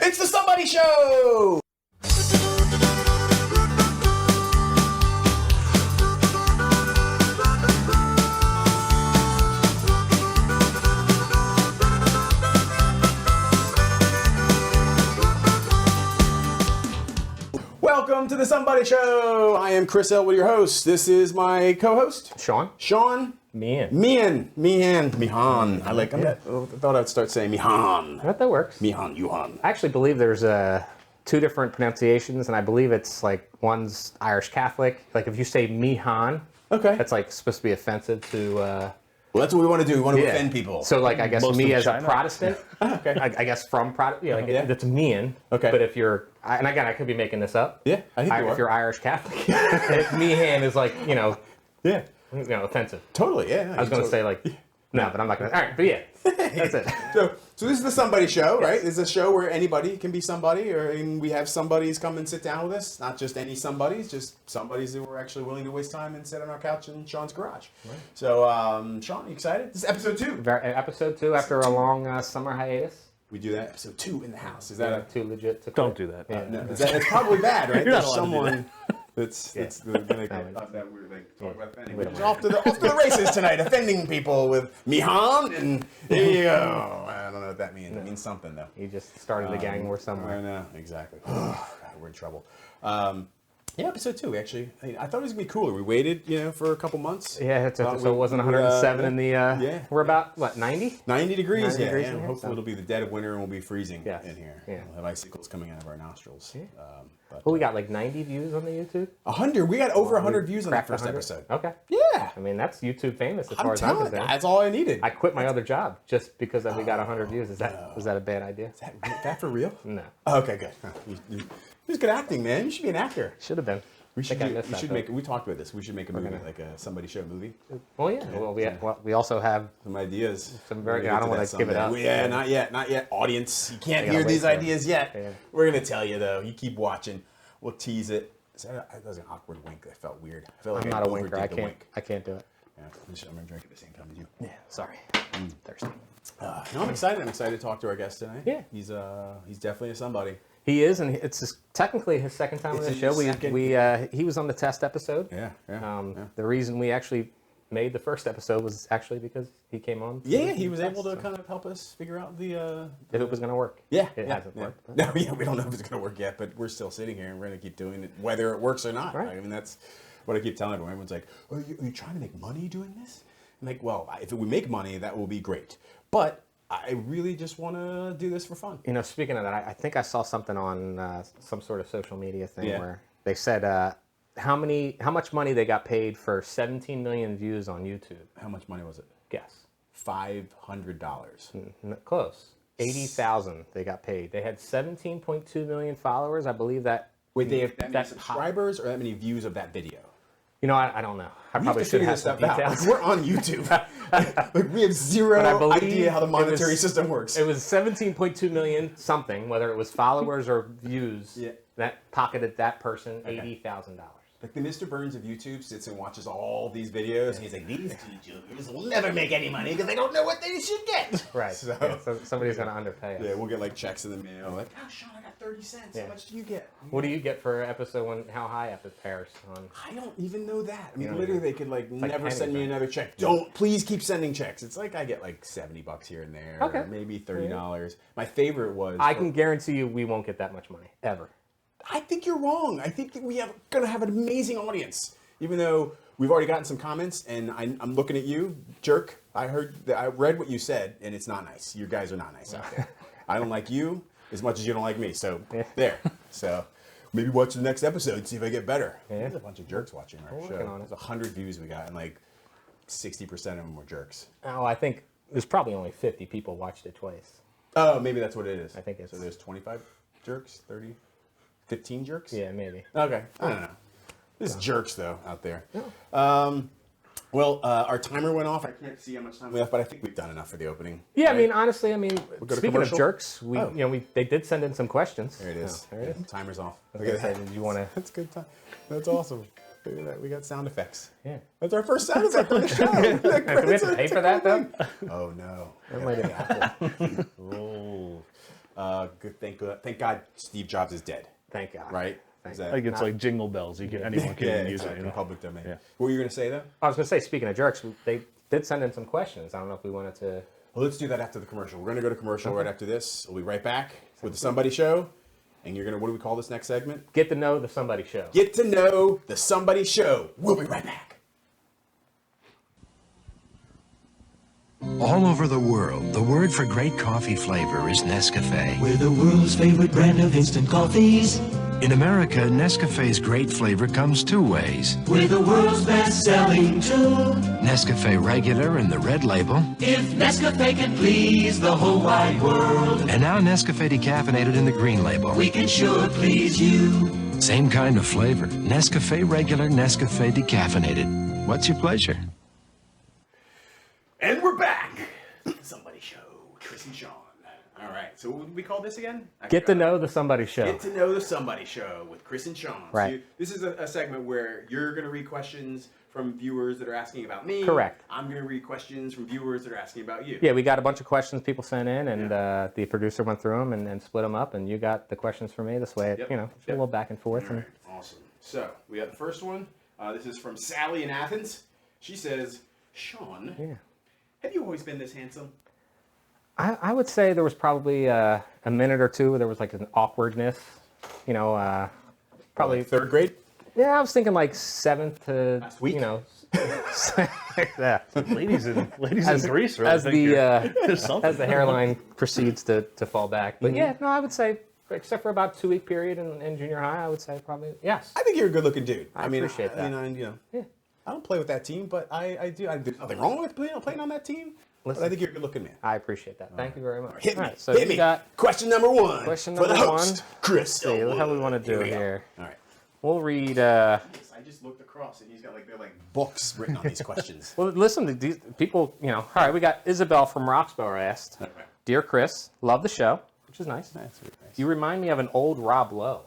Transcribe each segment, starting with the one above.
It's the Somebody Show! Welcome to the Somebody Show. I am Chris Elwood, your host. This is my co-host, Sean. Mihan. I thought I'd start saying Mihan. That works. Mihan, Yuhan. I actually believe there's two different pronunciations, and I believe it's like one's Irish Catholic. Like if you say Mihan, Okay. that's like supposed to be offensive to. Well, that's what we want to do. We want to offend people. So like I guess Most me of as China. a Protestant, Okay. I guess from Protestant, yeah, like Yeah. that's Mian. Okay. But if you're, and again, I could be making this up. Yeah, I think you are. If you're Irish Catholic, Mihan is like Yeah. offensive. Totally, yeah. I was going to say like, no, but I'm not going to. All right, but yeah, that's it. So this is the Somebody Show, right? This is a show where anybody can be somebody, and we have somebodies come and sit down with us. Not just any somebodies, just somebodies who were actually willing to waste time and sit on our couch in Sean's garage. Right. So, Sean, you excited? This is episode 2. Episode 2 after a long summer hiatus. We do that episode 2 in the house. Is that Too legit to Don't quit? do that. Yeah. no? That's probably bad, right? You're not There's allowed to do someone that's gonna get No, that we're like talk about offending. We don't We're off to the races tonight, offending people with Mihan, and there you go. I don't know what that means. It means something though. You just started the gang war somewhere. I know, exactly. We're in trouble. Yeah, episode 2, actually. I thought it was going to be cooler. We waited, for a couple months. Yeah, so it wasn't 107 in the, yeah. we're about, what, 90? 90 degrees, 90 yeah. degrees Yeah. in here, Hopefully so. it'll be the dead of winter and we'll be freezing Yes. in here. Yeah. We'll have icicles coming out of our nostrils. Yeah. But, Well, we got like 90 views on the YouTube. 100. We got over 100 views on that Cracked first 100? episode. Okay. Yeah. I mean, that's YouTube famous as far I'm as I'm telling you, concerned. that's all I needed. I quit my other job just because we got 100 views. Was that a bad idea? Is that for real? No. Oh, okay, good. It was good acting, man. You should be an actor. Should have been. We should, I missed that, though. we talked about this. We should make a movie, gonna- like a Somebody Show movie. Well, yeah. Well, we also have Some ideas. Some very- We're I gonna don't get wanna give it someday. up. Yeah, not yet. Audience, you can't gotta hear wait these for it. ideas yet. Yeah. We're gonna tell you though. You keep watching. We'll tease it. That was an awkward wink. That felt weird. I felt like I'm I not a winker. overdid the wink. I can't do it. Yeah, I'm gonna drink at the same time as you. Yeah. Sorry. Thirsty. No, I'm excited. I'm excited to talk to our guest tonight. Yeah. He's definitely a somebody. He is, and it's technically his second time on It's the show. his second. He was on the test episode. Yeah. The reason we actually made the first episode was actually because he came on. Yeah, he was able to kind of help us figure out the. If it was going to work. Yeah, It hasn't yeah. worked. No, yeah, we don't know if it's going to work yet, but we're still sitting here and we're going to keep doing it, whether it works or not. Right. I mean, that's what I keep telling everyone. Everyone's like, are you trying to make money doing this? I'm like, well, if we make money, that will be great. But I really just want to do this for fun. Speaking of that, I think I saw something on some sort of social media thing Yeah. where they said how much money they got paid for 17 million views on YouTube. How much money was it? Guess. $500. Close. 80,000 they got paid. They had 17.2 million followers. I believe that. Wait, they have that many That subscribers or that many views of that video? I don't know. I We probably have to should figure have this some stuff out. details. Like, we're on YouTube. Like, we have zero But I believe idea how the it monetary was- system works. It was 17.2 million something, whether it was followers or views, Yeah. that pocketed that person $80,000. Like the Mr. Burns of YouTube sits and watches all these videos, and he's like, these YouTubers will never make any money because they don't know what they should get. Right. So, So somebody's going to underpay us. yeah, we'll get like checks in the mail. Like, oh, Sean, I got 30 cents. Yeah. How much do you get? What do you get for episode one? How high up it pairs on? I don't even know that. I mean, You don't literally, even- they could like like never send pennies, me right? another check. Don't, please keep sending checks. It's like I get like $70 here and there, Okay. or maybe $30. My favorite was. I can guarantee you we won't get that much money ever. I think you're wrong. I think that we are going to have an amazing audience. Even though we've already gotten some comments, and I'm looking at you, jerk. I read what you said, and it's not nice. You guys are not nice out there. I don't like you as much as you don't like me. So there. So maybe watch the next episode and see if I get better. Yeah. There's a bunch of jerks watching our working show. on it. There's 100 views we got, and like 60% of them were jerks. Oh, I think there's probably only 50 people watched it twice. Oh, maybe that's what it is. I think it's- so. There's 25 jerks, 30, 15 jerks. Yeah, maybe. Okay. I don't know. There's jerks though out there. Well, our timer went off. I can't see how much time we have, but I think we've done enough for the opening. Yeah, right? I mean, honestly, go to speaking of commercial? jerks, Oh. they did send in some questions. There it is. Oh, there it is. Timer's off. I was gonna say, did you want to? That's good time. That's awesome. Look at that. We got sound effects. Yeah. That's our first sound effect on the show. Do we have to pay for that though? Oh no. That might have happened. Oh. Thank God Steve Jobs is dead. Thank God. Right? Like it's like Jingle Bells. Anyone can use it. Public domain. Yeah. What were you going to say, though? I was going to say, speaking of jerks, they did send in some questions. I don't know if we wanted to. Well, let's do that after the commercial. We're going to go to commercial right after this. We'll be right back with the Somebody Show. And you're going to, what do we call this next segment? Get to know the Somebody Show. Get to know the Somebody Show. We'll be right back. All over the world, the word for great coffee flavor is Nescafe. We're the world's favorite brand of instant coffees. In America, Nescafe's great flavor comes two ways. We're the world's best-selling too. Nescafe Regular in the red label. If Nescafe can please the whole wide world, And now Nescafe Decaffeinated in the green label. we can sure please you. Same kind of flavor. Nescafe Regular, Nescafe Decaffeinated. What's your pleasure? And we're back. Somebody Show. Chris and Sean. All right. So what would we call this again? Get to know the Somebody Show. Get to know the Somebody Show with Chris and Sean. Right. So this is a segment where you're going to read questions from viewers that are asking about me. Correct. I'm going to read questions from viewers that are asking about you. Yeah, we got a bunch of questions people sent in, and the producer went through them and split them up, and you got the questions for me. This way, Yep. it's a little back and forth. All right. Awesome. So we got the first one. This is from Sally in Athens. She says, Sean, have you always been this handsome? I would say there was probably a minute or two where there was like an awkwardness, probably. Like third grade? Yeah, I was thinking like 7th to, Last week? yeah. Ladies in Greece, really. As Something. as the hairline proceeds to fall back. But yeah, no, I would say, except for about a 2-week period in junior high, I would say probably yes. I think you're a good-looking dude. I appreciate that. I don't play with that team, but I do. There's nothing wrong with playing on that team. Listen. But I think you're a good-looking man. I appreciate that. Thank you very much. Hit me. All right, so Hit you me. got Question number one. Question for the number host, one. Chris. See, look how we want to do we go. here. All right. We'll read. I just looked across and he's got they're like books written on these questions. Well, listen to these people. All right, we got Isabel from Roxborough asked, Okay. "Dear Chris, love the show, which is nice. That's really nice. You remind me of an old Rob Lowe.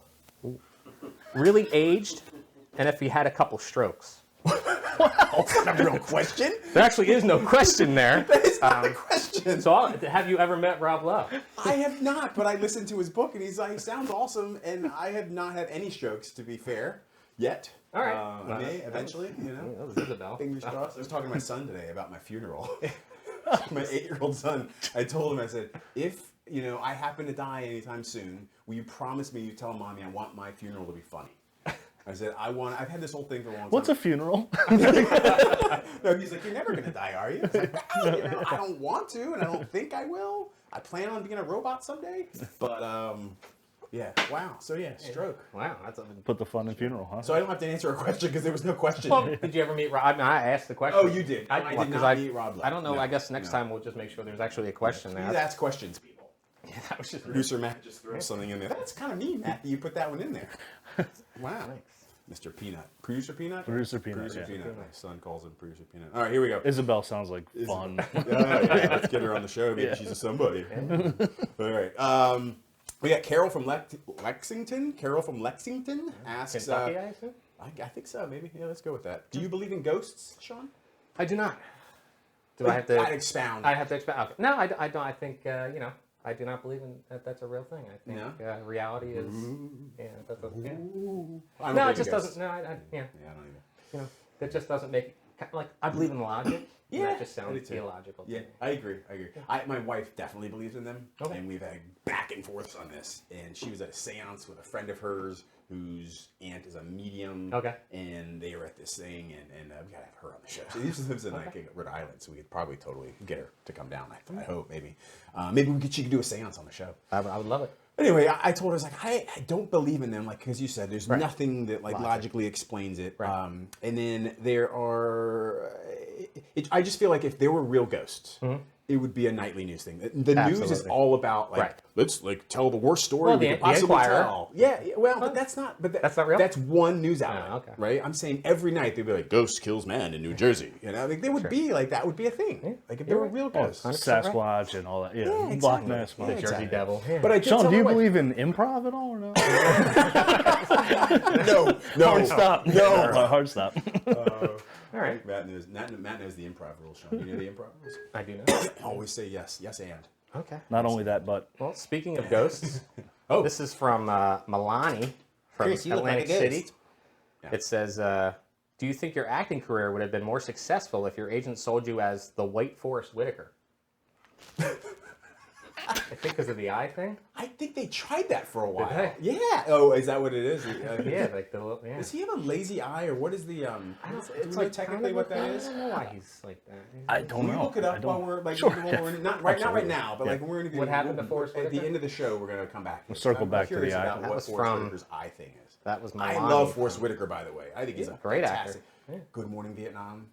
Really aged, and if he had a couple strokes." That's not a real question. There actually is no question there. That is not a question. So, have you ever met Rob Lowe? I have not, but I listened to his book and he sounds awesome. And I have not had any strokes, to be fair, yet. All right. I may eventually, That was Isabel. Fingers crossed. I was talking to my son today about my funeral. My 8-year-old son. I told him, I said, if I happen to die anytime soon, will you promise me you tell mommy I want my funeral to be funny? I said, I've had this whole thing for a long time. What's a funeral? No, he's like, you're never going to die, are you? I was like, well, I don't want to, and I don't think I will. I plan on being a robot someday. But, yeah, wow. So, yeah, stroke. Wow, that's a. Put the fun in funeral, huh? So I don't have to answer a question because there was no question. Well, did you ever meet Rob? I mean, I asked the question. Oh, you did. I did not 'cause meet Rob Lowe. I don't know. No, I guess next no. time we'll just make sure there's actually a question Please there. ask questions, people. Yeah, that was just Producer Matt just throws something in there. That's kind of mean, Matt, that you put that one in there. Wow. Mr. Peanut. Producer Peanut? Producer Peanut, Producer yeah. Peanut. My son calls him Producer Peanut. All right, here we go. Isabel sounds like fun. Yeah, let's get her on the show. Maybe she's a somebody. All right. We got Carol from Lexington. Carol from Lexington asks. Kentucky, I assume? I think so. Maybe. Yeah, let's go with that. Do you believe in ghosts, Sean? I do not. Do I have to I'd expound. I have to expound. Okay. No, I don't. I think I do not believe in that's a real thing. I think reality is. Yeah, that's a, yeah. I don't No, believe it just in ghosts. doesn't. No, yeah. Yeah, I don't either. That just doesn't make like I believe in logic. Yeah, that just I do sounds too. illogical. To Yeah, me. I agree. My wife definitely believes in them, Okay. and we've had back and forths on this. And she was at a seance with a friend of hers whose aunt is a medium. Okay. And they were at this thing, and we gotta have her on the show. She lives in like Rhode Island, so we could probably totally get her to come down. I hope maybe she could do a seance on the show. I would love it. Anyway, I told her, I was like, I don't believe in them, like, because you said, there's nothing that, like, logically explains it. Right. And then there are, I just feel like if there were real ghosts, it would be a nightly news thing. The news is Absolutely. all about, like, Right. let's, like, tell the worst story Well, we the could possibly Enquirer. tell. Yeah, well, but that's not, That's not real? That's one news outlet, okay. right? I'm saying every night they'd be like, ghost kills man in New Jersey. Like, they would be, like, that would be a thing. Like, if there were real ghosts. 100% right. Sasquatch and all that. Yeah, Yeah, Black exactly. Mass. Yeah, Yeah, Jersey exactly. Devil. Yeah. But I did Sean, tell do you my wife- believe in improv at all or no? No. Hard stop. No. Hard stop. All right. Matt knows the improv rules, Sean. You know the improv rules? I do know. Always say yes, yes, and. Okay. Not only that, but Well, speaking of ghosts, Oh. this is from Milani from Chris, you look like Atlantic a City. ghost. It says, do you think your acting career would have been more successful if your agent sold you as the White Forest Whitaker? I think because of the eye thing. I think they tried that for a while. they? Yeah. Oh, is that what it is? Yeah, like the little, yeah. Does he have a lazy eye, or what is the? I don't, do it's we know like technically kind of what that I is? don't know why he's like that. I don't Can we know. look it I up don't- while we're like Sure, while we're yeah. not right Absolutely. now, but Yeah. like when we're gonna What happened to Forrest at the Whitaker? end of the show, we're gonna come back. We'll circle I'm back to curious the eye. about That what was Forrest from- Whitaker's eye thing is. That was I Milani. love Forrest Whitaker, by the way. I think he's a great fantastic. actor. Yeah. Good Morning Vietnam.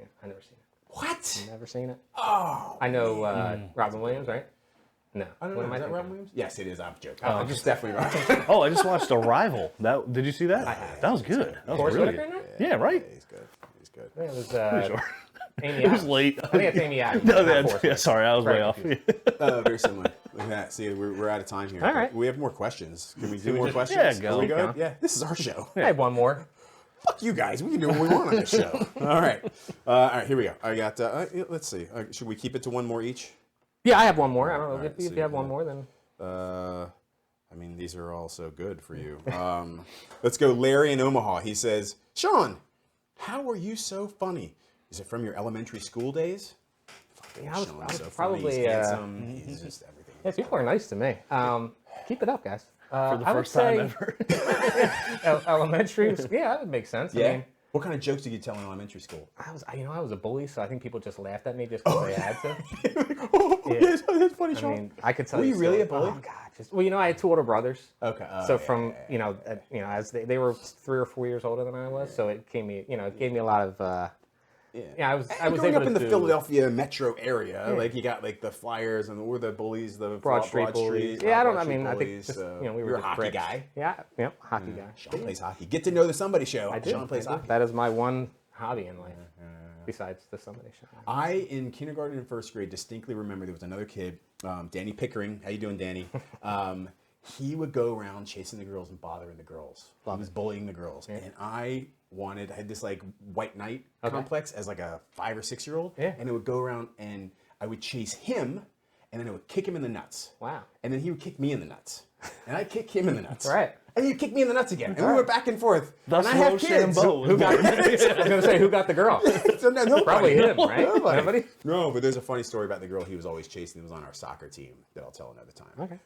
Yeah, I've never seen it. What? Never seen it. Oh, I know Robin Williams, right? No. I don't What know. am Is that thinking? Robin Williams? Yes, it is. I'm joking. Oh, It's definitely right. Oh, I just watched Arrival. Did you see that? That was good. That was Forrest really Whitaker in good. that? Yeah, right. He's good. He's good. Yeah, it was Pretty sure. Amy It was Adams. late. I think it's Amy Adams. No, not that- Forrest yeah, Whitaker. sorry, I was Very way off. confused. Very similar. Look at that. See, we're out of time here. All right. We have more questions. Can we do we more just- questions? yeah, go. Are we Keep good? going. Yeah. This is our show. I have one more. Fuck you guys. We can do what we want on this show. All right. All right. Here we go. I got. Let's see. Should we keep it to one more each? Yeah, I have one more. I don't know All right, if so you have one more, then. I mean, these are all so good for you. Let's go. Larry in Omaha. He says, Sean, how are you so funny? Is it from your elementary school days? Fucking Yeah, I was Sean's so probably, funny. He's handsome. He's just everything. Yeah, people are nice to me. Keep it up, guys. For the I would first time say ever. elementary. Yeah, that would make sense. Yeah. I mean, What kind of jokes did you tell in elementary school? I was a bully, so I think people just laughed at me just because they had to. Oh, Yeah. yes, that's funny, I Sean. mean, I could tell Were you. you really a stories. bully? Oh God! Well, I had two older brothers. Okay. So from as they were 3 or 4 years older than I was, so it gave me a lot of. Yeah, I was growing able up in to the do Philadelphia metro area, like you got like the Flyers and we're the bullies, the Broad Street bullies. Yeah, I don't. I mean, I think just, we were you're a just hockey bricks. guy. Yeah, hockey guy. Sean plays hockey. Get to know the Somebody Show. I do. Sean plays I do. hockey. That is my one hobby in life, besides the Somebody Show. I, in kindergarten and first grade, distinctly remember there was another kid, Danny Pickering. How you doing, Danny? He would go around chasing the girls and bothering the girls. He was bullying the girls. And I had this like white knight complex as like a 5 or 6 year old. Yeah. And it would go around and I would chase him and then I would kick him in the nuts. Wow. And then he would kick me in the nuts. And I'd kick him in the nuts. Right. And he'd kick me in the nuts again. And we went back and forth. Thus and I have Roche kids. and Bo. Who got? I was gonna say who got the girl. So nobody. Probably him, right? Nobody. Nobody? No, but there's a funny story about the girl he was always chasing that was on our soccer team that I'll tell another time. Okay.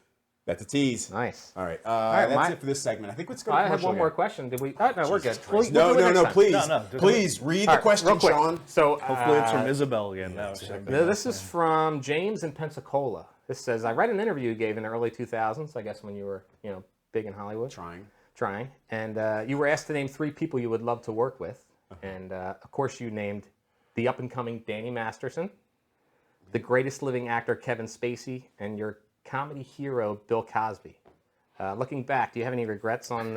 That's a tease. Nice. All right. right, That's it for this segment. I think let's go to I have commercial one more again. question. Did we? Oh, no, we're good. We'll No, do it no, next no, time. please. No, just- Please read All the right, question, real quick. Sean. So Hopefully it's from Isabel again. This is from James in Pensacola. This says, I read an interview you gave in the early 2000s, I guess when you were, big in Hollywood. Trying. And you were asked to name 3 people you would love to work with. And, of course, you named the up-and-coming Danny Masterson, the greatest living actor Kevin Spacey, and your comedy hero Bill Cosby. Looking back, do you have any regrets on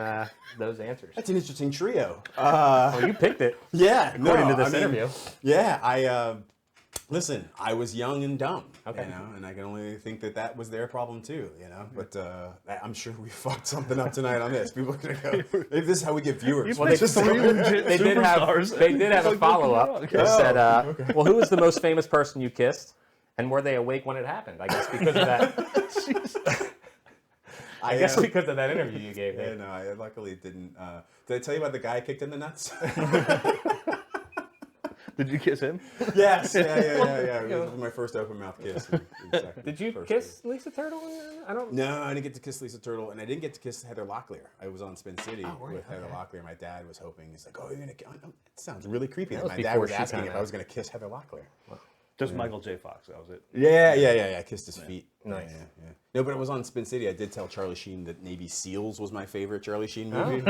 those answers? That's an interesting trio. Well, you picked it. Yeah, According to this interview. Yeah, listen, I was young and dumb, Okay. and I can only think that was their problem too, But I'm sure we fucked something up tonight on this. People are gonna go, maybe this is how we get viewers. Well, they- three legit They did have a Like, follow-up. okay. They said, well, who was the most famous person you kissed? And were they awake when it happened? I guess because of that. I guess because of that interview you gave Yeah, me. no, I luckily didn't. Did I tell you about the guy I kicked in the nuts? Did you kiss him? Yes, yeah. It was my first open mouth kiss. Did you First kiss Lisa Turtle? I don't. No, I didn't get to kiss Lisa Turtle, and I didn't get to kiss Heather Locklear. I was on Spin City with Heather Locklear. My dad was hoping. He's like, "Oh, you're gonna." It sounds really creepy. That That was my dad before was she asking kinda- if I was gonna kiss Heather Locklear. Just Michael J. Fox. That was it. Yeah. I kissed his feet. Nice. Yeah. No, but it was on Spin City. I did tell Charlie Sheen that Navy SEALs was my favorite Charlie Sheen movie. He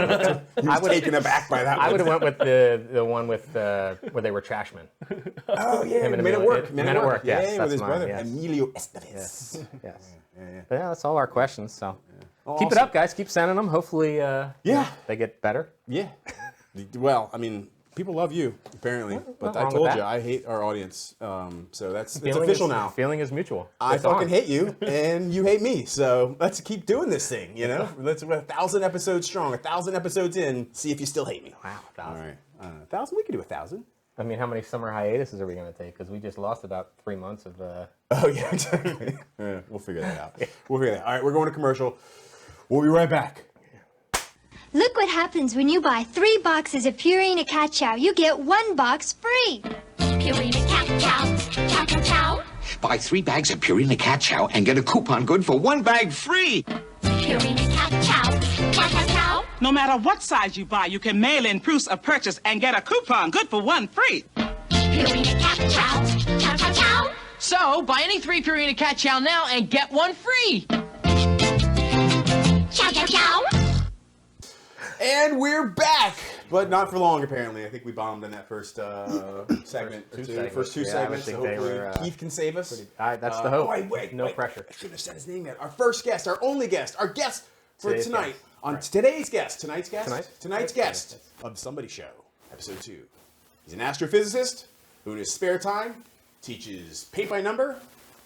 was taken aback by that. I would one. have went with the one with where they were trashmen. Oh yeah, Him and Men at Emilio- Work. Men at Work, yes, Yeah, that's with his mine, brother yes. Emilio Estevez. Yes. Yeah. But yeah, that's all our questions. So Oh, keep it awesome. up, guys. Keep sending them. Hopefully, they get better. Yeah. Well, I mean, people love you apparently, but not I wrong with told that. you I hate our audience. So it's Feeling official is, now. Feeling is mutual. I It's fucking on. hate you, and you hate me. So let's keep doing this thing. We're 1,000 episodes strong. 1,000 episodes in. See if you still hate me. Wow, All 1,000. right. 1,000. We can do 1,000. I mean, how many summer hiatuses are we going to take? Because we just lost about 3 months of... Oh, yeah, exactly. Yeah, we'll figure that out. We'll figure that out. All right, we're going to commercial. We'll be right back. Look what happens when you buy 3 boxes of Purina Cat Chow. You get 1 box free. Purina Cat Chow. Chow, chow, chow. Buy 3 bags of Purina Cat Chow and get a coupon good for 1 bag free. Purina Cat Chow. Chow, chow, chow. No matter what size you buy, you can mail in proofs of purchase and get a coupon good for 1 free. Purina Cat Chow. Chow, chow, chow. So, buy any 3 Purina Cat Chow now and get 1 free. Chow, chow, chow. And we're back, but not for long, apparently. I think we bombed in that first segment. First two segments. So hopefully Keith can save us. That's the hope. Wait. No pressure. I shouldn't have said his name yet. Our first guest, our only guest, our guest for tonight. Tonight's guest of Somebody Show, episode 2. He's an astrophysicist who in his spare time teaches paint by number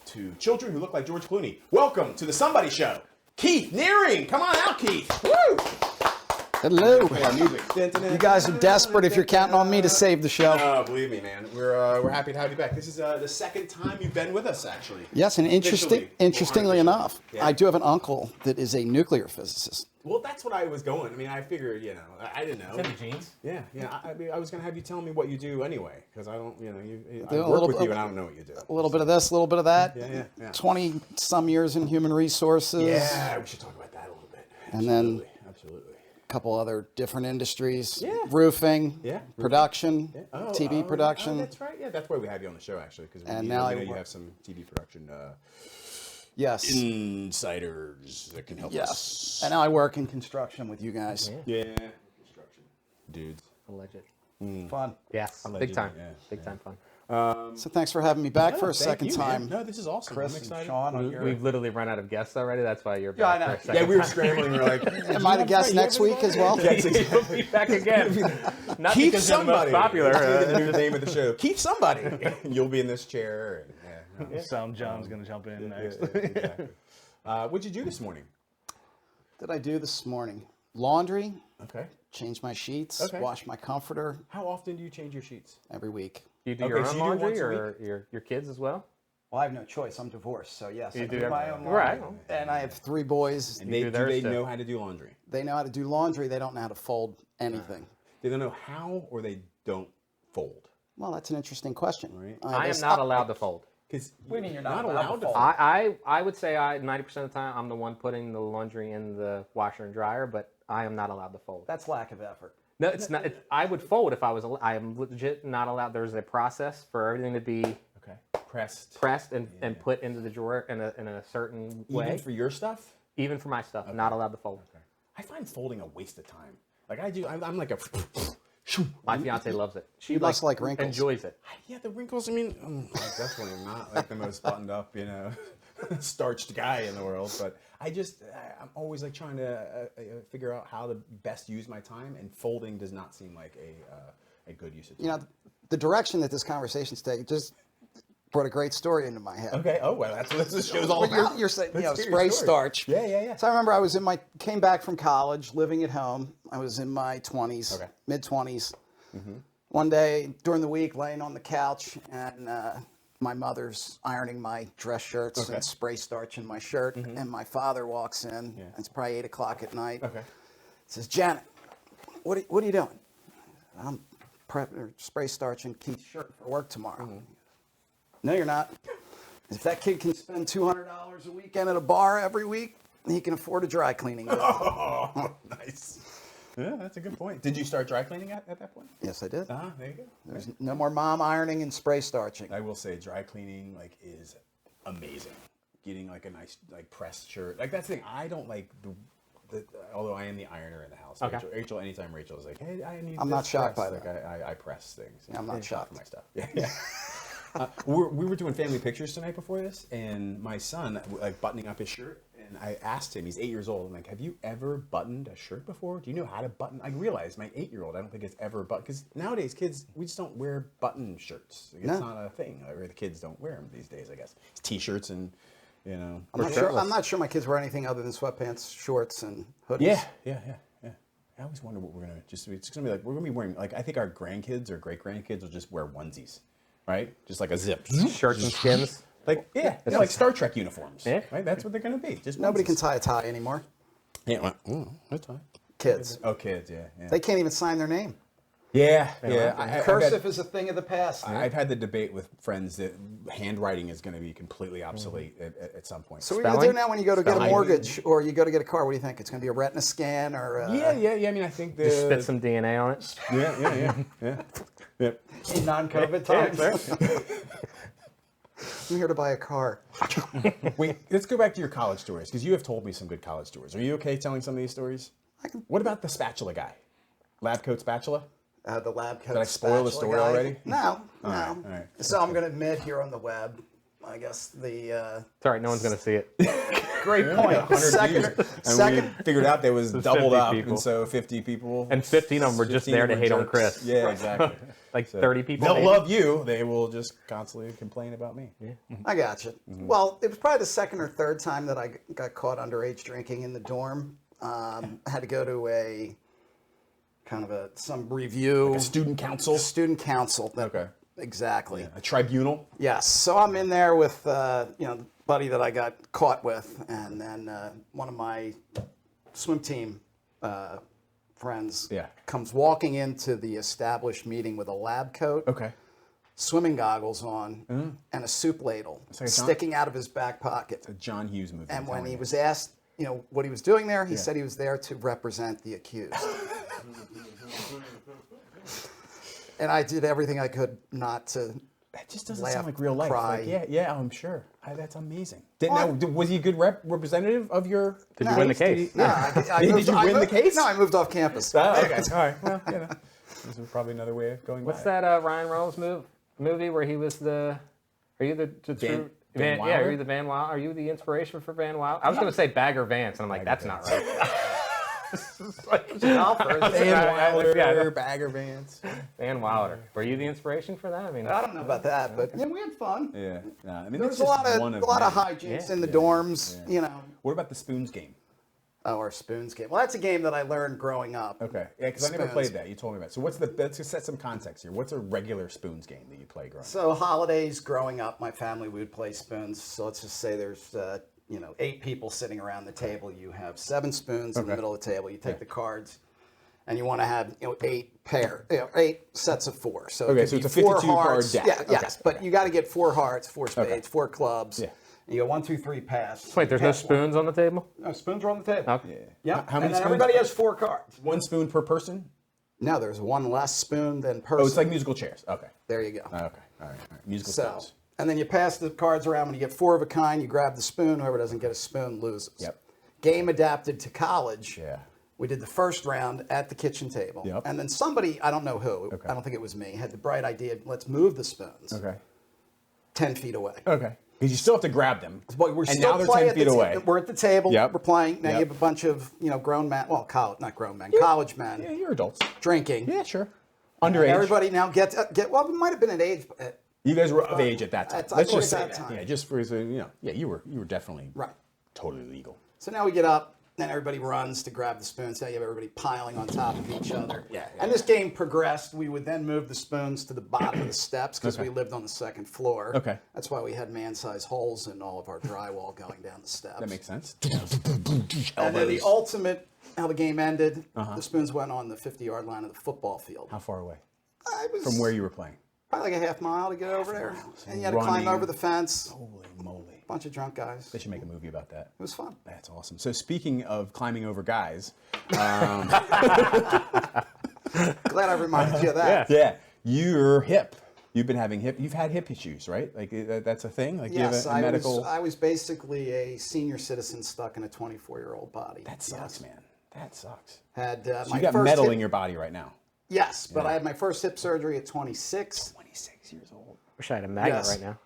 to children who look like George Clooney. Welcome to the Somebody Show, Keith Nehring. Come on out, Keith. Woo! Hello. You guys are desperate if you're counting on me to save the show. Oh, believe me, man. We're happy to have you back. This is the second time you've been with us, actually. Yes, and interestingly enough, I do have an uncle that is a nuclear physicist. Well, that's what I was going. I mean, I figured, I didn't know. It's in the genes. Yeah. I was going to have you tell me what you do anyway, because I don't, I work with you and I don't know what you do. A little bit of this, a little bit of that. Yeah. 20-some years in human resources. Yeah, we should talk about that a little bit. And then a couple other different industries. Yeah. Roofing. Yeah. Production. Yeah. TV production. Oh, that's right. Yeah, that's why we have you on the show, actually, because now you have some TV production yes. insiders that can help us. And now I work in construction with you guys. Yeah. Construction. Dudes. Alleged. Fun. Yes. Alleged. Big time. Yeah. Big time fun. So thanks for having me back for a second time. No, this is awesome. Chris I'm excited. and Sean. We've literally run out of guests already. That's why you're back. Yeah, I know. For a second We were scrambling. We were like, am I the guest next week as well? You'll be back again. Not Keep because somebody. you're the most popular. That's the new name of the show. Keep somebody. You'll be in this chair. Sound John's going to jump in next. Exactly. What'd you do this morning? What did I do this morning? Laundry. Okay. Change my sheets. Okay. Wash my comforter. How often do you change your sheets? Every week. Do you do your own laundry or your kids as well? Well, I have no choice. I'm divorced, so yes, I do do my own laundry. Right. And I have 3 boys. And do they know how to do laundry? They know how to do laundry. They don't know how to fold anything. They don't know how, or they don't fold. Well, that's an interesting question. Right. I am not allowed to fold. Because what do you mean you're not allowed to fold? I would say 90% of the time I'm the one putting the laundry in the washer and dryer, but I am not allowed to fold. That's lack of effort. No, it's not. I would fold if I was. I am legit not allowed. There's a process for everything to be pressed and put into the drawer in a certain way. Even for your stuff? Even for my stuff, not allowed to fold. Okay. I find folding a waste of time. Like I do. I'm like a. My fiance loves it. She must like wrinkles. Enjoys it. Yeah, the wrinkles. I mean, I'm definitely not like the most buttoned up, starched guy in the world. But I'm always like trying to figure out how to best use my time, and folding does not seem like a good use of time. The direction that this conversation's taking just brought a great story into my head. Okay. Oh well, that's what this show's all about. You're saying, spray starch. Yeah. So I remember came back from college, living at home. I was in my 20s, mid-20s. Mm-hmm. One day during the week, laying on the couch, and my mother's ironing my dress shirts and spray starch in my shirt, and my father walks in. Yeah. It's probably 8 o'clock at night. Okay. Says, Janet, what are you doing? I'm spray starching Keith's shirt for work tomorrow. Mm-hmm. No, you're not. If that kid can spend $200 a weekend at a bar every week, he can afford a dry cleaning. Oh, nice. Yeah, that's a good point. Did you start dry cleaning at that point? Yes, I did. There you go. There's no more mom ironing and spray starching. I will say dry cleaning is amazing. Getting a nice pressed shirt. That's the thing. I don't like although I am the ironer in the house. Okay. Rachel, anytime Rachel is like, hey, I need I'm not shocked by that. I press things. Yeah, I'm not shocked for my stuff. Yeah. We were doing family pictures tonight before this, and my son buttoning up his shirt, and I asked him, he's 8 years old, I'm like, have you ever buttoned a shirt before? Do you know how to button? I realized my 8-year-old, I don't think it's ever buttoned, because nowadays kids, we just don't wear button shirts. It's not a thing, or the kids don't wear them these days, I guess. It's t-shirts and, I'm not sure my kids wear anything other than sweatpants, shorts, and hoodies. Yeah. I always wonder what we're gonna just. It's gonna be like we're gonna be wearing like I think our grandkids or great grandkids will just wear onesies, right? Just like a zip, shirts and skins. Like like Star Trek uniforms. Yeah, right. That's what they're gonna be. Just Nobody can tie a tie anymore. Yeah, that's fine. Kids. Oh, kids. Yeah. They can't even sign their name. Yeah. Cursive is a thing of the past. I've had the debate with friends that handwriting is going to be completely obsolete at some point. So what are you going to do now when you go to get a mortgage or you go to get a car? What do you think? It's going to be a retina scan or? Yeah. I mean, I think just spit some DNA on it. Yeah. In non-COVID times. I'm here to buy a car. Wait, let's go back to your college stories because you have told me some good college stories. Are you okay telling some of these stories? What about the spatula guy? Lab coat spatula? The lab coat. Did I spoil the story guy. already? No. All right. So I'm going to admit here on the web, I guess the. It's all right. No one's going to see it. Great point. Second, we figured out there was doubled up, people. and so 50 people. And 15 of them were just there to hate on Chris. Yeah, exactly. Like 30 people. They'll love you. They will just constantly complain about me. Yeah. I got you. Well, it was probably the second or third time that I got caught underage drinking in the dorm. I had to go to a kind of some review. Like a student council? Student council. Okay. Exactly. Yeah. A tribunal? Yes. So I'm in there with, the buddy that I got caught with, and then one of my swim team friends comes walking into the established meeting with a lab coat, swimming goggles on, and a soup ladle sticking out of his back pocket. It's a John Hughes movie. And when he was asked, what he was doing there, he said he was there to represent the accused. And I did everything I could not to. That just doesn't sound like real life. Cry. Like, yeah, I'm sure. That's amazing. Was he a good representative of your? Did you win the case? Did you win the case? No, I moved off campus. Oh, okay. All right. Well, this is probably another way of going. What's that Ryan Reynolds movie where he was the? Are you the true? Van yeah, are you the Van Wilder? Are you the inspiration for Van Wilder? I was going to say Bagger Vance, and I'm like, that's not right. Van Wilder, Bagger Vance. Van Wilder. Were you the inspiration for that? I mean, I don't know about that, but we had fun. Yeah. I mean, there was a lot of hijinks in the dorms. What about the spoons game? Oh, our spoons game. Well, that's a game that I learned growing up. Okay. Yeah, because I never played that. You told me about it. So let's just set some context here. What's a regular spoons game that you play growing up? So holidays growing up, my family would play spoons. So let's just say there's 8 people sitting around the table. You have 7 spoons in the middle of the table. You take the cards, and you want to have 8 sets of 4. So so it's a 52 card deck. Yeah, yes, but you got to get 4 hearts, 4 spades, 4 clubs. Yeah. And you go 1, 2, 3, pass. Wait, there's no spoons on the table? No, spoons are on the table. Okay. Yeah. How many spoons? Everybody has 4 cards. 1 spoon per person? No, there's 1 less spoon than person. Oh, it's like musical chairs. Okay. There you go. Okay. All right. Musical spoons. And then you pass the cards around. When you get 4 of a kind, you grab the spoon. Whoever doesn't get a spoon loses. Yep. Game adapted to college. Yeah. We did the first round at the kitchen table. Yep. And then somebody, I don't know who, I don't think it was me, had the bright idea, let's move the spoons. Okay. 10 feet away. Okay. Because you still have to grab them. But we're and still now they're 10 feet away. We're at the table. Yep. We're playing. Now Yep. you have a bunch of grown men. Well, not grown men. College men. Yeah, you're adults. Drinking. Yeah, underage. Everybody now get. Well, we might have been at age. You guys were of age at that time. Let's just say that. Time. Yeah, just for you were definitely totally legal. So now we get up. Then everybody runs to grab the spoons. Now you have everybody piling on top of each other. And this game progressed. We would then move the spoons to the bottom of the steps because we lived on the 2nd floor. Okay. That's why we had man-sized holes in all of our drywall going down the steps. That makes sense. And then the ultimate, how the game ended, the spoons went on the 50-yard line of the football field. How far away? From where you were playing? Probably like a half mile to get over there. And you had to climb over the fence. Holy moly. Bunch of drunk guys. They should make a movie about that. It was fun. That's awesome. So speaking of climbing over guys. Glad I reminded you of that. Yeah. You're hip. You've had hip issues, right? Like that's a thing? Like yes, you have a medical... I was basically a senior citizen stuck in a 24-year-old body. That sucks, man. That sucks. Had so you got metal in your body right now. Yes, but I had my first hip surgery at 26. 26 years old. Wish I had a magnet right now.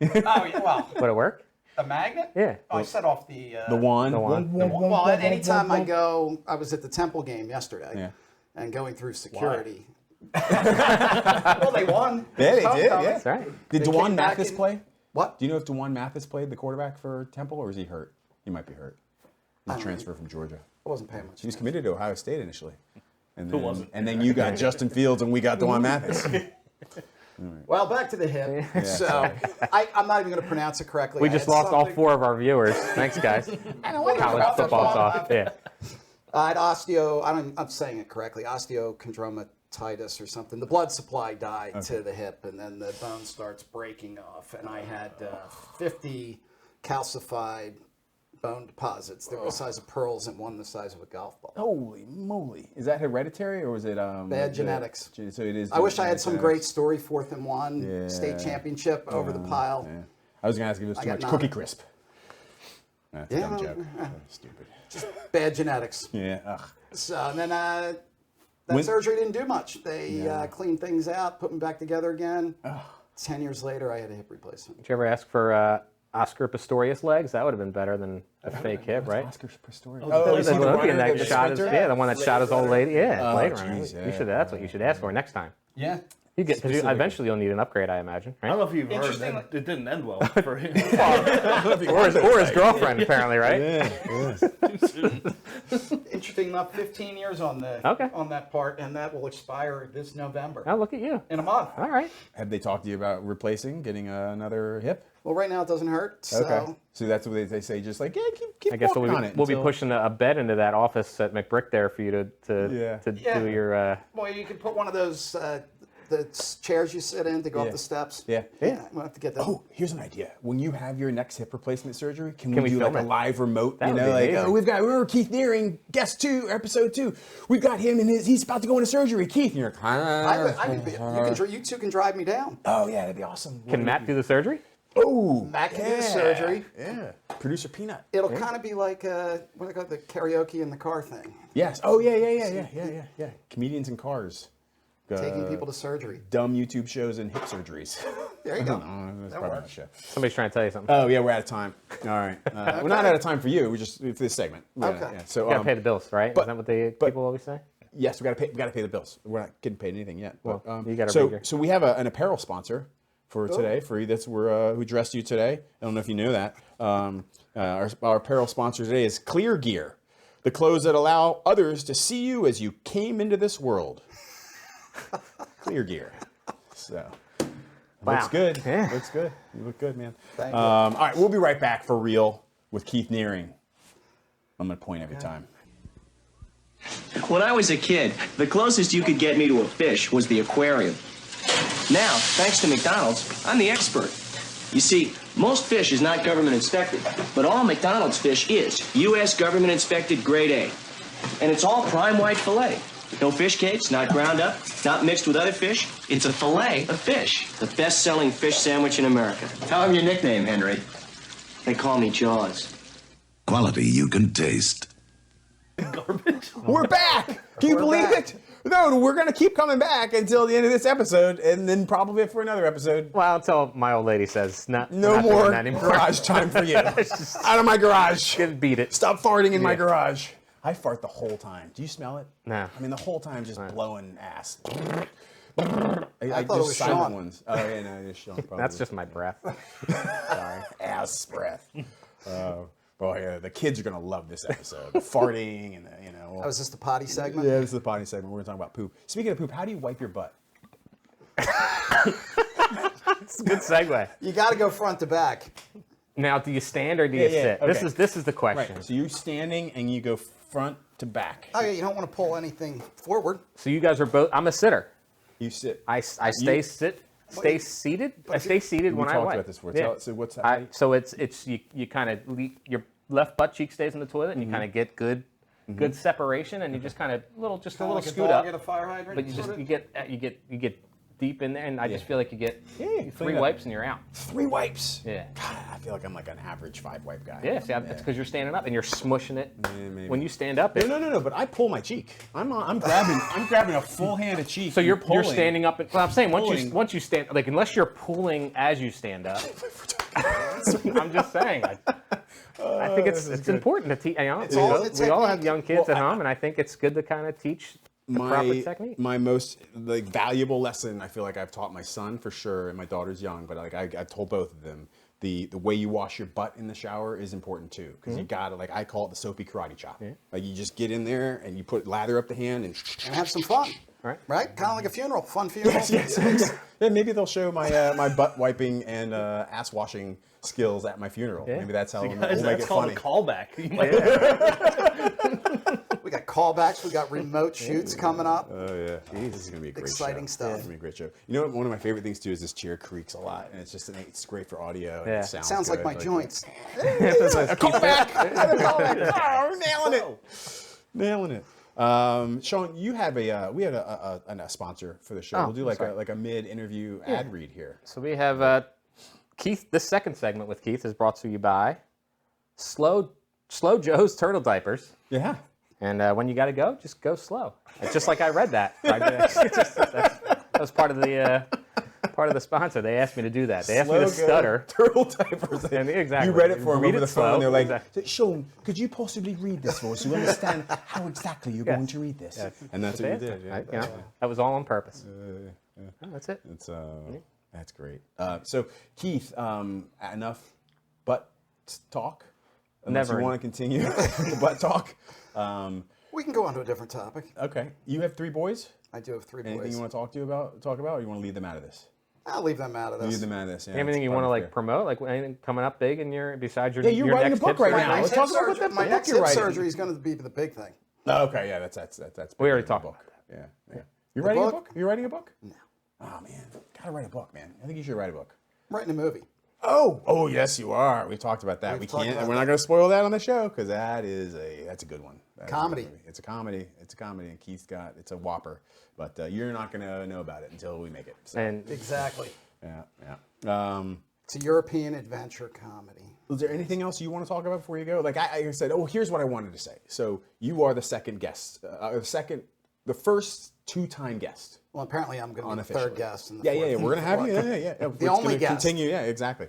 Oh, yeah, well. Would it work? A magnet? Yeah. Oh, I set off the... The wand? Well, anytime I go... I was at the Temple game yesterday and going through security. Well, they won. Yeah, they did. Yeah. That's right. Did Dewan Mathis play? What? Do you know if Dewan Mathis played the quarterback for Temple, or is he hurt? He might be hurt. The transfer from Georgia. I wasn't paying much. He was committed to Ohio State initially. And Who then, wasn't? And then you got Justin Fields and we got DeJuan Mathis. Well, back to the hip. So I'm not even going to pronounce it correctly. We just lost all 4 of our viewers. Thanks, guys. I don't want to College football talk. Yeah. I had I'm saying it correctly, osteochondromatitis or something. The blood supply died to the hip, and then the bone starts breaking off. And I had 50 calcified bone deposits. They were the size of pearls and one the size of a golf ball. Holy moly. Is that hereditary or was it... Bad genetics. So it is. I wish I had some great story, 4th and 1, state championship over the pile. Yeah. I was going to ask if it was too much Cookie Crisp. That's a dumb joke. Stupid. Just bad genetics. Yeah. Ugh. So and then that surgery didn't do much. They cleaned things out, put me back together again. 10 years later, I had a hip replacement. Did you ever ask for Oscar Pistorius legs? That would have been better than a fake hip, right? Oscar Pistorius. The Olympian that shot his, the one that shot his old lady. Yeah, later on. That's what you should ask for next time. Yeah. You get because eventually you'll need an upgrade, I imagine. Right? I don't know if you've heard that it didn't end well for him. or his girlfriend, apparently, right? Yeah. Interesting enough, 15 years on that part, and that will expire this November. Oh, look at you. In a month. All right. Have they talked to you about getting another hip? Well, right now it doesn't hurt. So. Okay. So that's what they say, just like, yeah, keep I guess walking on it. We'll be pushing a bed into that office at McBrick there for you to do your... Well, you can put one of those... the chairs you sit in to go up the steps. Yeah. We'll have to get that. Oh, here's an idea. When you have your next hip replacement surgery, can we do like a live remote? That would be amazing. We're Keith Nehring, guest 2, episode 2. We've got him and he's about to go into surgery. Keith, and you're like, you two can drive me down. Oh yeah, that'd be awesome. Can Matt do the surgery? Oh, Matt can do the surgery. Yeah. Producer Peanut. It'll kind of be like what do they call it, the karaoke in the car thing. Yes. Oh yeah. Comedians in cars. Taking people to surgery. Dumb YouTube shows and hip surgeries. There you go. That's probably the show. Somebody's trying to tell you something. Oh yeah, we're out of time. All right, we're not out of time for you. We're just for this segment. Okay. Yeah. So you gotta pay the bills, right? Is that what people always say? Yes, we gotta pay the bills. We're not getting paid anything yet. Well, but, you gotta so we have an apparel sponsor for today. For you, who dressed you today. I don't know if you knew that. Our apparel sponsor today is Clear Gear, the clothes that allow others to see you as you came into this world. Clear Gear. So looks good. Yeah. Looks good. You look good, man. Thank you. All right, we'll be right back for real with Keith Nehring. I'm gonna point every time. When I was a kid, the closest you could get me to a fish was the aquarium. Now, thanks to McDonald's, I'm the expert. You see, most fish is not government inspected, but all McDonald's fish is U.S. government inspected grade A. And it's all prime white filet. No fish cakes, not ground up, not mixed with other fish. It's a fillet of fish. The best-selling fish sandwich in America. Tell them your nickname, Henry. They call me Jaws. Quality you can taste. Garbage. We're back! Can you believe it? No, we're going to keep coming back until the end of this episode, and then probably for another episode. Well, until my old lady says, no more garage time for you. Out of my garage. Beat it. Stop farting in my garage. I fart the whole time. Do you smell it? No. I mean, the whole time just blowing ass. I thought it was Sean. Ones. Oh, yeah, no, it's Sean. Probably. That's just my breath. Sorry. Ass breath. Well, yeah, the kids are going to love this episode. The farting and, Oh, is this the potty segment? Yeah, this is the potty segment. We're going to talk about poop. Speaking of poop, how do you wipe your butt? It's a good segue. You got to go front to back. Now, do you stand or do you sit? Okay. This is the question. Right. So you're standing and you go front to back. Oh, yeah, you don't want to pull anything forward. So you guys are both. I'm a sitter. You sit. I stay seated. I stay seated when I wipe. We talked about this before. Yeah. So what's that? So it's you kind of your left butt cheek stays in the toilet and you kind of get good separation and you just kind of a little like scoot up. At a fire hydrant, but you get deep in there and I just feel like you get 3 wipes and you're out. 3 wipes. Yeah. God, I feel like I'm like an average 5 wipe guy. Yeah. See, it's because you're standing up and you're smushing it. Maybe. When you stand up, No. But I pull my cheek. I'm grabbing a full hand of cheek. So you're standing up. Well, I'm saying once you stand, like unless you're pulling as you stand up. I'm just saying. I think it's important to teach. We all have young kids at home, and I think it's good to kind of teach the proper technique. My most valuable lesson I feel like I've taught my son for sure, and my daughter's young, but I've told both of them the way you wash your butt in the shower is important too, because you gotta, like, I call it the soapy karate chop. Like, you just get in there and you lather up the hand and have some fun. Right? Kind of like a funeral, fun funeral. Yes. Yeah, maybe they'll show my my butt wiping and ass washing skills at my funeral. Maybe that's how we'll make it funny. That's called a callback. We got callbacks. We got remote shoots coming up. Oh yeah, jeez, this is gonna be a great Exciting show. stuff. It's gonna be a great show. You know what? One of my favorite things too is this chair creaks a lot, and it's great for audio. And it sounds like my joints. A callback. Oh, nailing it. Sean, you have we had a sponsor for the show. We'll do like a mid-interview ad read here. So we have Keith. This second segment with Keith is brought to you by Slow Joe's Turtle Diapers. Yeah. And when you got to go, just go slow. It's just like I read that. That was part of the sponsor. They asked me to do that. They asked me to stutter. Turtle Diapers. Exactly. You read it for them over the phone. They're like, exactly. Sean, could you possibly read this for us so we understand how exactly you're going to read this? Yes. And that's what you did. Yeah. That was all on purpose. Oh, that's it. That's great. So, Keith, enough butt talk? Unless Never. you want to continue the butt talk. We can go on to a different topic. Okay. You have 3 boys? I do have 3 boys. Anything you want to talk about, or you want to leave them out of this? I'll leave them out of this. Leave them out of this. Yeah, anything you want to like promote, like anything coming up big in your besides your you're writing next a book hip right surgery? now. Let's talk about what that My book next you're hip writing. surgery is going to be the big thing. Oh, okay, yeah, that's. We already talked about that. Yeah. You writing a book? You writing a book? No. Oh man, gotta write a book, man. I think you should write a book. I'm writing a movie. Oh, yes, you are. We talked about that. We can't. We're not going to spoil that on the show because that's a good one. Comedy. It's a comedy. And Keith's it's a whopper, but you're not going to know about it until we make it. So. And exactly. Yeah. It's a European adventure comedy. Is there anything else you want to talk about before you go? Like I said, here's what I wanted to say. So you are the second guest, the first 2-time guest. Well, apparently I'm going to be the third guest. And We're going to have you. Yeah. The only guest. Continue. Yeah, exactly.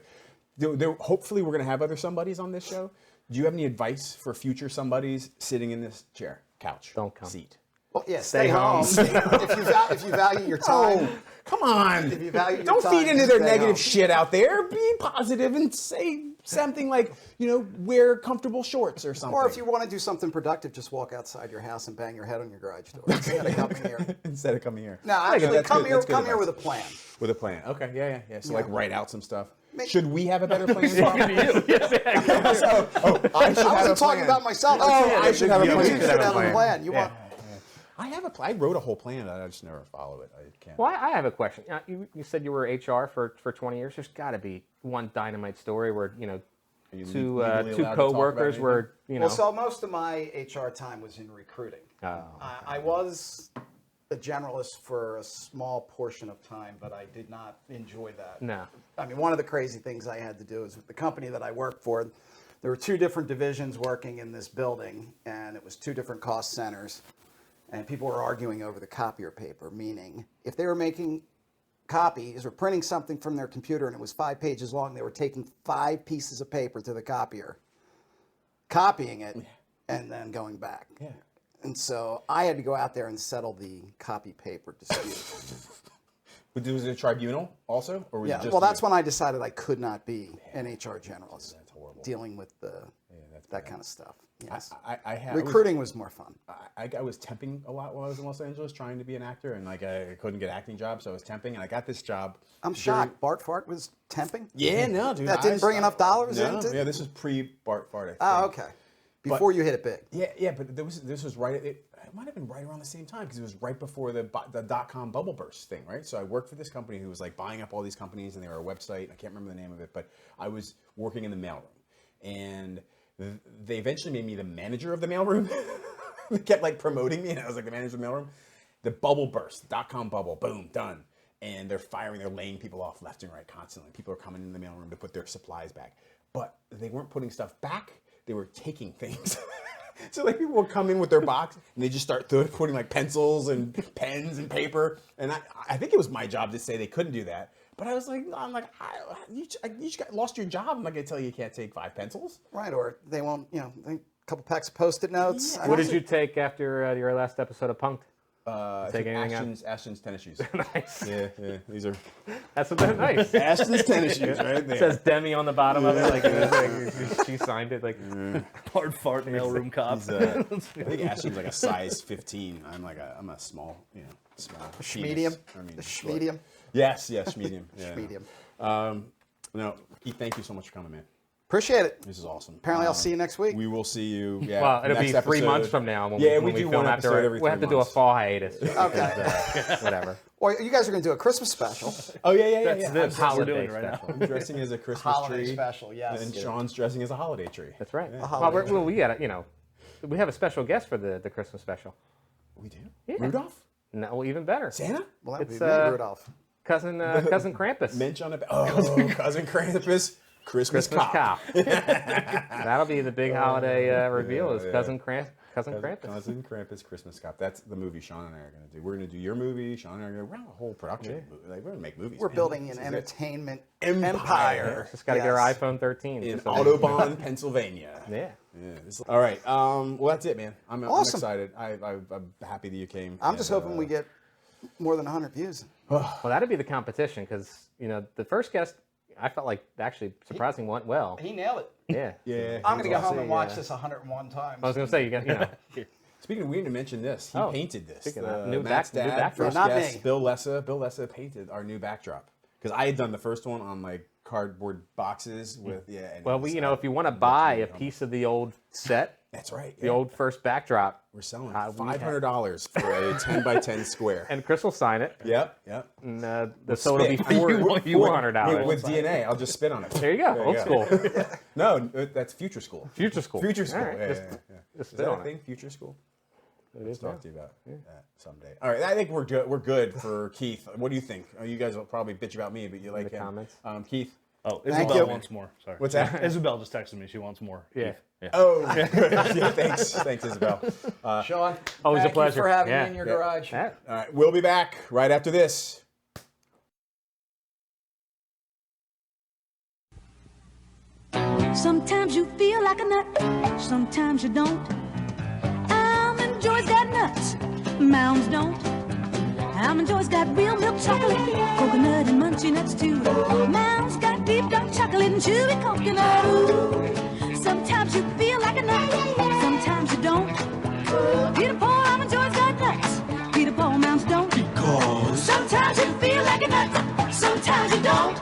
Hopefully, we're going to have other somebodies on this show. Do you have any advice for future somebodies sitting in this chair, couch, don't come, seat? Well, yeah, stay home. if you value your time, come on. If you value your don't time, feed into their negative home. shit out there. Be positive and say something like, wear comfortable shorts or something. Or if you want to do something productive, just walk outside your house and bang your head on your garage door instead of coming here. No, actually, come here with a plan. With a plan. Okay, yeah. So, write out some stuff. Should we have a better plan? I wasn't talking about myself. I should have a plan. You should have a plan. I wrote a whole plan. I just never follow it. I can't. Well, I have a question. You said you were HR for 20 years. There's got to be one dynamite story where two co-workers were Well, so most of my HR time was in recruiting. I was a generalist for a small portion of time, but I did not enjoy that. No. I mean, one of the crazy things I had to do is with the company that I worked for, there were 2 different divisions working in this building, and it was 2 different cost centers, and people were arguing over the copier paper, meaning if they were making copies or printing something from their computer and it was 5 pages long, they were taking 5 pieces of paper to the copier, copying it, and then going back. Yeah. And so I had to go out there and settle the copy paper dispute. But was it a tribunal also? Or was it just that's when I decided I could not be an HR generalist. That's horrible. Dealing with that kind of stuff. Yes. Recruiting was more fun. I was temping a lot while I was in Los Angeles trying to be an actor, and I couldn't get acting jobs, so I was temping, and I got this job. I'm shocked. Bart Fart was temping? Yeah, no, dude. That didn't bring enough dollars in? Yeah, this was pre-Bart Fart, I think. Oh, okay. Before you hit it big. Yeah, but this was right. It might have been right around the same time because it was right before the .com bubble burst thing, right? So I worked for this company who was like buying up all these companies, and they were a website. I can't remember the name of it, but I was working in the mailroom, and they eventually made me the manager of the mailroom. They kept like promoting me, and I was like the manager of the mailroom. The bubble burst, .com bubble, boom, done. And they're laying people off left and right constantly. People are coming in the mailroom to put their supplies back, but they weren't putting stuff back. They were taking things. So like people would come in with their box and they just start putting like pencils and pens and paper. And I think it was my job to say they couldn't do that. But I was like, you just lost your job. I'm not going to tell you can't take 5 pencils. Right, or they won't, a couple packs of Post-it notes. Yeah. What did you take after your last episode of Punk'd? Take anything out? Ashton's tennis shoes. Nice. Yeah, these are. That's what they're nice. Ashton's tennis shoes, right there. It says Demi on the bottom of it. Like she signed it. Like hard fart mailroom cop. I think Ashton's like a size 15. I'm a small, small. Medium. Medium. Yes, medium. Yeah. Medium. No, Keith, thank you so much for coming, man. Appreciate it. This is awesome. Apparently, I'll see you next week. We will see you. Yeah, well, it'll be 3 episode. months from now when we we do film one after. episode every We'll have 3 to do a months. fall hiatus. Okay. Whatever. Well, you guys are going to do a Christmas special. Oh yeah. That's what we're doing right now. I'm dressing as a Christmas Holiday tree. special, yes. And Sean's dressing as a holiday tree. That's right. Yeah. Well, we got we have a special guest for the Christmas special. We do. Yeah. Rudolph? No, well, even better. Santa? Well, that would It's be me, Rudolph. cousin Krampus. Mensch on a cousin Krampus. Christmas cop. That'll be the big holiday reveal. Is cousin Krampus. Cousin Krampus Christmas Cop. That's the movie Sean and I are going to do. We're going to do your movie. Sean and I are going to run a whole production. We're going to make movies. We're building an entertainment empire. Just got to get our iPhone 13 in Audubon, Pennsylvania. Yeah. All right. Well, that's it, man. I'm Awesome. excited. I'm happy that you came. I'm just hoping we get more than 100 views. Well, that'd be the competition because the first guest I felt like actually surprisingly went well. He nailed it. Yeah. Yeah. I'm going to go home and watch this 101 times. I was going to say you got Speaking of, we need to mention this. He painted this. Speaking of new Matt's new dad, backdrop. first Not guest, me. Bill Lessa painted our new backdrop because I had done the first one on like cardboard boxes with and well, if you want to buy a piece of the old set, that's right. The old first backdrop. We're selling $500 for a 10x10 square. And Chris will sign it. Yep. And so it'll be $400 with DNA. I'll just spit on it. There you go. Old school. No, that's future school. Future school. Future school. Right. Yeah. Just Is that on a thing? Future school. Let's talk to you about that someday. All right, I think we're good for Keith. What do you think? You guys will probably bitch about me, but you like him. Comments. Keith. Oh, Isabel wants more. Sorry. What's that? Isabel just texted me. She wants more. Yeah. Oh, yeah, thanks, Isabel. Sean, always a pleasure. Thank you for having me in your garage. All right, we'll be back right after this. Sometimes you feel like a nut, sometimes you don't. Almond Joy's got nuts, Mounds don't. Almond Joy's got real milk chocolate, coconut and munchy nuts too. Mounds got deep dark chocolate and chewy coconut. Ooh. Sometimes you feel like a nut, sometimes you don't. Peter Paul, Almond Joy's got nuts, Peter Paul, Mounds don't. Because sometimes you feel like a nut, sometimes you don't.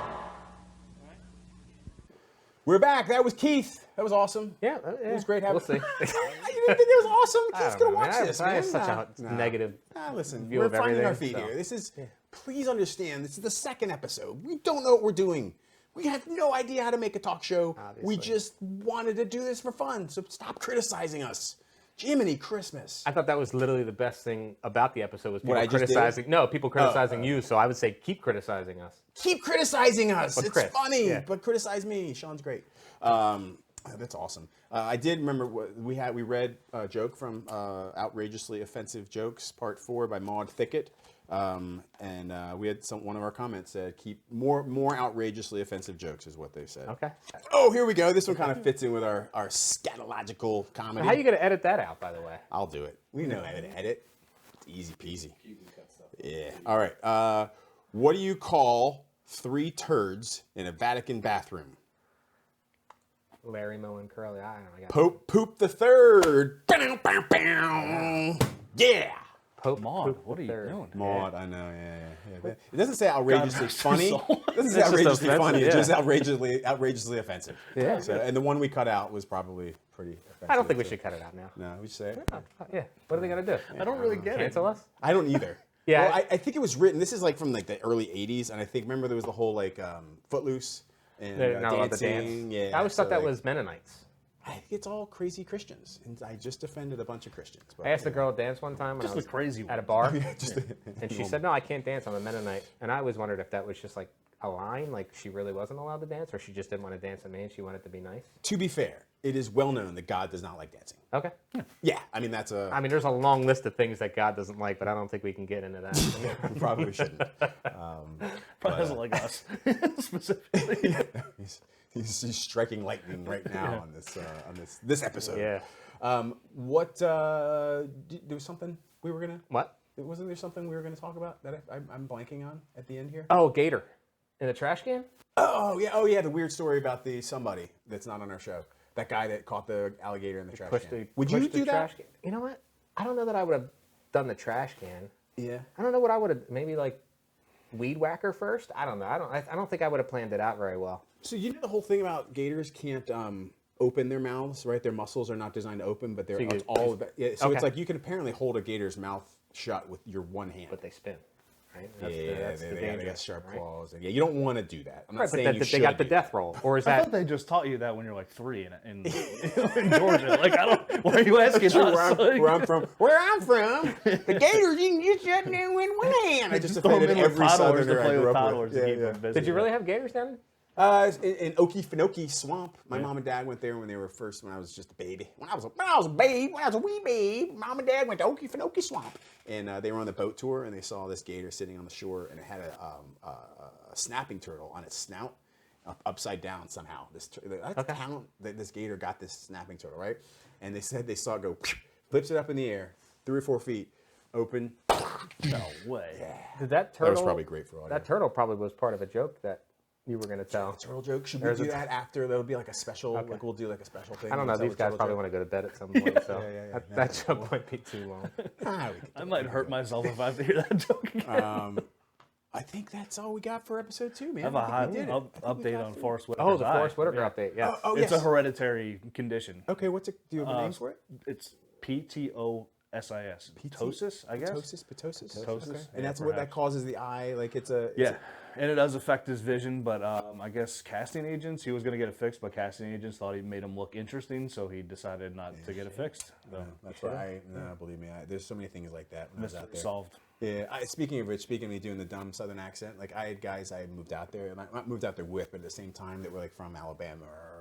We're back. That was Keith. That was awesome. Yeah, it was great having. We'll see. You didn't think it was awesome? Keith's gonna watch this, man. Such a negative. Listen, view we're of finding everything, our feet here. This is. Please understand. This is the second episode. We don't know what we're doing. We have no idea how to make a talk show. Obviously. We just wanted to do this for fun. So stop criticizing us. Jiminy Christmas. I thought that was literally the best thing about the episode was people What I just criticizing. No, people criticizing you. So I would say keep criticizing us. Keep criticizing us. But It's Chris, funny, yeah. but criticize me. Sean's great. That's awesome. I did remember we read a joke from Outrageously Offensive Jokes Part 4 by Maud Thicket, and we had one of our comments said keep more outrageously offensive jokes is what they said. Okay. Oh, here we go. This one kind of fits in with our scatological comedy. How are you going to edit that out, by the way? I'll do it. We know how to edit. It's easy peasy. Yeah. All right. What do you call 3 turds in a Vatican bathroom? Larry, Moe, and Curly. I don't know. Pope Poop the Third. Bow, bow, bow. Yeah. Pope Maud, Poop what are you the Third. doing? Maud, I know. Yeah. It doesn't say outrageously funny. soul. It doesn't say It's just outrageously offensive, funny. It's yeah. just outrageously offensive. Yeah. So, and the one we cut out was probably pretty offensive. I don't think we should cut it out now. No, we should say it. Yeah. What are they going to do? I don't really get it. Cancel us? I don't either. Yeah. Well, I think it was written. This is like from like the early '80s, and I think remember there was the whole like Footloose and They're not allowed to dancing. dance. Yeah. I always thought that like, was Mennonites. I think it's all crazy Christians, and I just offended a bunch of Christians. But, I asked a girl to dance one time when Just I the was crazy one. at a bar, just and she said, "No, I can't dance. I'm a Mennonite." And I always wondered if that was just like a line, like she really wasn't allowed to dance, or she just didn't want to dance with me and she wanted to be nice. To be fair, it is well known that God does not like dancing. Okay. Yeah, I mean that's a. I mean, there's a long list of things that God doesn't like, but I don't think we can get into that. We probably shouldn't. Probably doesn't like us specifically. He's striking lightning right now on this episode. Yeah. What? There was something we were gonna. What? Wasn't there something we were going to talk about that I'm blanking on at the end here? Oh, gator in a trash can. Oh yeah, the weird story about the somebody that's not on our show. That guy that caught the alligator in the trash can. Would you do that? Trash can. You know what? I don't know that I would have done the trash can. Yeah. I don't know what I would have. Maybe like weed whacker first. I don't know. I don't think I would have planned it out very well. So you know the whole thing about gators can't open their mouths, right? Their muscles are not designed to open, but they're all of that. Yeah, so it's like you can apparently hold a gator's mouth shut with your one hand. But they spin. Right? They got sharp claws. And you don't want to do that. I'm not saying but you they should got the do death roll, or is I that? thought they just taught you that when you're like 3 in Georgia. Like I don't. Why are you asking us? Where I'm from, the gators you can just shut down with one hand. I just offended every Southerner I grew up with. Did you really have gators down there? In Okefenokee Swamp, my mom and dad went there when I was just a baby. When I was a wee babe, mom and dad went to Okefenokee Swamp, and they were on the boat tour, and they saw this gator sitting on the shore, and it had a snapping turtle on its snout, upside down somehow. This gator got this snapping turtle, right? And they said they saw it go, flips it up in the air, 3 or 4 feet, open. No way. Yeah. Did that turtle? That was probably great for audio. That turtle probably was part of a joke that you were going to tell. Turtle joke. Should we do that after? That'll be like a special. Okay. Like we'll do like a special thing. I don't know. These guys probably want to go to bed at some point, so that joke might be too long. I might hurt myself if I have to hear that joke again. I think that's all we got for episode 2, man. I have a high update on Forrest Whitaker. Oh, the Forrest Whitaker update. Yeah. It's a hereditary condition. Okay, what's it? Do you have a name for it? It's PTOSIS. Ptosis, I guess. Ptosis. Okay. And that's what that causes the eye. Like it's a. And it does affect his vision, but I guess casting agents, he was going to get it fixed, but casting agents thought he made him look interesting, so he decided not to get it fixed. So, that's right. No, believe me, there's so many things like that when I was out there. Solved. Yeah. Speaking of which, speaking of me doing the dumb Southern accent, like I had guys I moved out there, not moved out there with, but at the same time that were like from Alabama or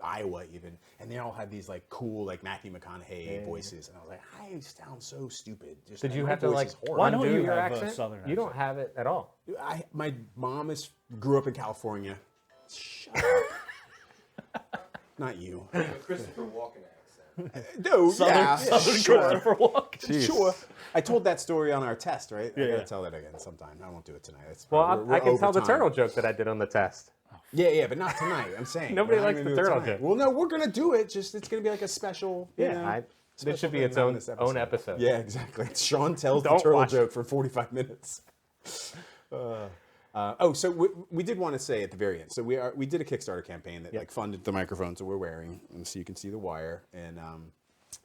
Iowa even, and they all had these like cool like Matthew McConaughey voices, and I was like, I sound so stupid. Just, did you have to like undo your accent? You don't have it at all. My mom grew up in California. Shut up. Not you. Christopher Walken accent. No, Southern sure. Christopher Walken. Sure. I told that story on our test, right? I gotta tell that again sometime. I won't do it tonight. I can tell the turtle joke that I did on the test. Yeah, but not tonight. I'm saying nobody likes the turtle joke. Well, no, we're gonna do it. Just it's gonna be like a special. This should be its own episode. Yeah, exactly. Sean tells the turtle joke for 45 minutes. So we did want to say at the very end. So we did a Kickstarter campaign that like funded the microphones that we're wearing, and so you can see the wire. And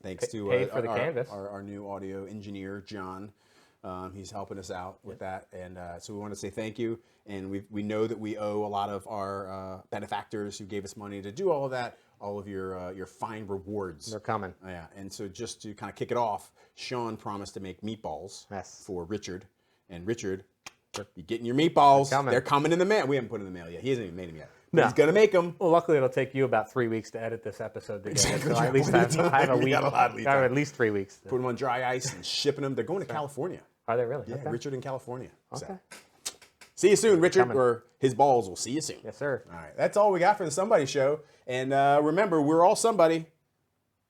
thanks to our new audio engineer John. He's helping us out with that, and so we want to say thank you. And we know that we owe a lot of our benefactors who gave us money to do all of that, all of your fine rewards. They're coming. Yeah, and so just to kind of kick it off, Sean promised to make meatballs for Richard, and Richard, you're getting your meatballs. They're coming in the mail. We haven't put them in the mail yet. He hasn't even made them yet. No. He's gonna make them. Well, luckily it'll take you about 3 weeks to edit this episode together. Exactly. So at least I have a week. I have at least 3 weeks. Put them on dry ice and shipping them. They're going to California. Are they really? Yeah, okay. Richard in California. Okay. So. See you soon, Richard, or his balls will see you soon. Yes, sir. All right, that's all we got for the Somebody Show. And remember, we're all somebody,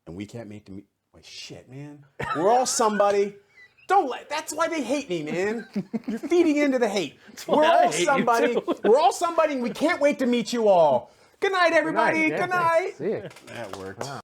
and we can't make them. Wait, shit, man. We're all somebody. That's why they hate me, man. You're feeding into the hate. We're all somebody. We're all somebody, and we can't wait to meet you all. Good night, everybody. Good night. See you. That worked. Wow.